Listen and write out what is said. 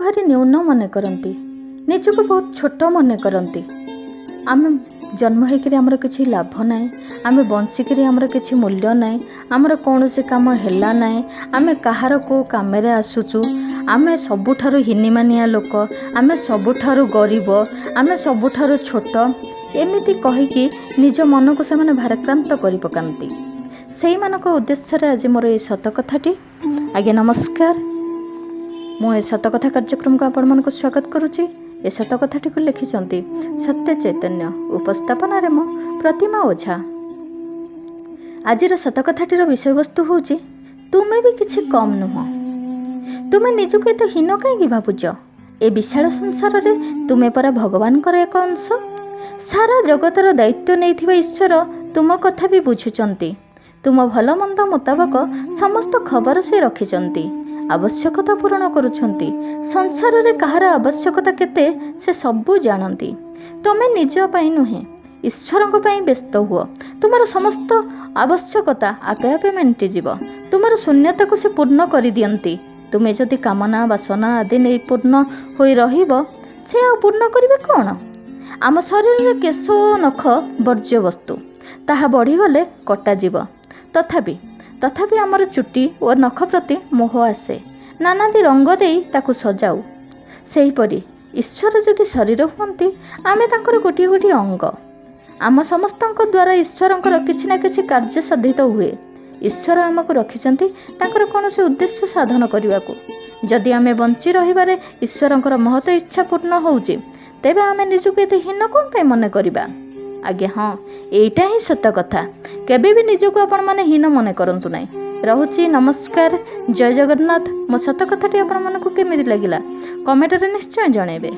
भारी न्यून मन करती, निजक बहुत छोट मन करती। आम जन्म होकर आमर किसी लाभ ना, आम बंचिक आमर किसी मूल्य ना, आमर कौन से कम है ना, आम कहार को कम आसुचु, आम सबुठारु हिनीमानिया लोक, आम सबुठारु गरीब, आम सबुठारु छोट, एमिति कहीकि निज मन को से भाराक्रांत कर पकाती। से उद्देश्य आज मोर ये सत कथाटी। आज्ञा नमस्कार, मु सतकथा कार्यक्रम को आपण मानक स्वागत करुच्ची। ए सतकथाटी को लिखिंट सत्य चैतन्य, उपस्थापन मु प्रतिमा ओझा। आज सतकथाटीर विषय वस्तु हूँ तुमे भी किछि कम नुह। तुमे निजक एत हीन कहीं भावुच? ए विशाल संसार रे तुमे परा भगवान एक अंश। सारा जगतर दायित्व नहीं ईश्वर तुम कथा भी बुझुचंती। तुम भल मंद मुताबक समस्त खबर से रखिचंती, आवश्यकता पूरण करुछंती। संसार रे कहार आवश्यकता केते से सबू जानती। तमे निज पई नुहे, ईश्वरंक पई व्यस्त हुओ। तुमर समस्त आवश्यकता आपे आपे मेंटी जीव। तुमर शून्यता को से पूर्ण करि दियंती। तुमे जदि कामना वासना आदि नै पूर्ण होई रहिबो, से आ पूर्ण करिवे कोन? आम शरीर रे केश नख वर्ज्य वस्तु, ताहा बढ़ी गले कटा जीव। तथापि आमर चुटी और नख प्रति मोह आसे, नानादी रंग देई ताकु सजाऊ। सेहीपरि ईश्वर जदि शरीर हुअन्ति, आमे तांकर गोटी गोटी अंग। आम समस्तଙ୍କ द्वारा ईश्वरंकर किछि ना किछि कार्य साधित हुए। ईश्वर आमको रखिचंती तांकर कौनसी उद्देश्य साधन करने। जदि आमे बंची रहिबारे ईश्वरंकर महत इच्छा पूर्ण होउचे, तेबे आमे निजको एते हीन कोन पे मन करिबा? आज्ञा हाँ, एटा ही सत्य कथा। केबे भी निजको आपण माने हीन मन करंतु नाही। रहुची नमस्कार, जय जगन्नाथ। मो सत कथाटी आपण मानकु केमिति लागिला कमेंट रे निश्चय जणेबे।